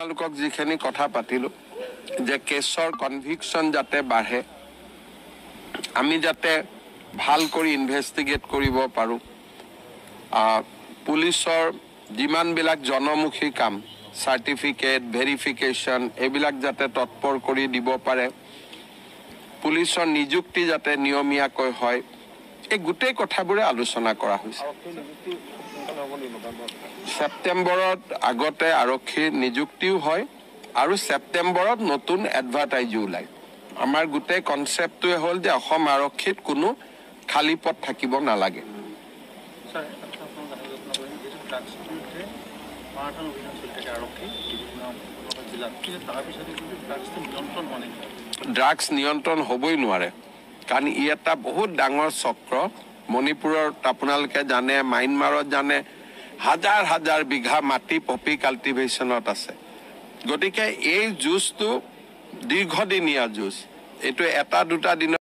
আপোনালোকক যিখিনি কথা পাতিলোঁ যে কেছৰ কনভিকশ্যন যাতে বাঢ়ে, আমি যাতে ভাল কৰি ইনভেষ্টিগেট কৰিব পাৰোঁ, পুলিচৰ যিমানবিলাক জনমুখী কাম চাৰ্টিফিকেট ভেৰিফিকেশ্যন এইবিলাক যাতে তৎপৰ কৰি দিব পাৰে, পুলিচৰ নিযুক্তি যাতে নিয়মীয়াকৈ হয়, এই গোটেই কথাবোৰে আলোচনা কৰা হৈছে। ছেপ্টেম্বৰত আগতে আৰক্ষীৰ নিযুক্তিও হয় আৰু ছেপ্টেম্বৰত নতুন এডভাৰটাইজো ওলায়। আমাৰ গোটেই কনচেপ্টটোৱে হ'ল যে অসম আৰক্ষীত কোনো খালী পথ থাকিব নালাগে। ড্ৰাগছ নিয়ন্ত্ৰণ হ'বই নোৱাৰে, কাৰণ ই এটা বহুত ডাঙৰ চক্ৰ। মণিপুৰত আপোনালোকে জানে, ম্যানমাৰত জানে, হাজাৰ হাজাৰ বিঘা মাটি পপি কাল্টিভেশ্যনত আছে। গতিকে এই যুঁজটো দীৰ্ঘদিনীয়া যুঁজ, এইটো এটা দুটা দিনত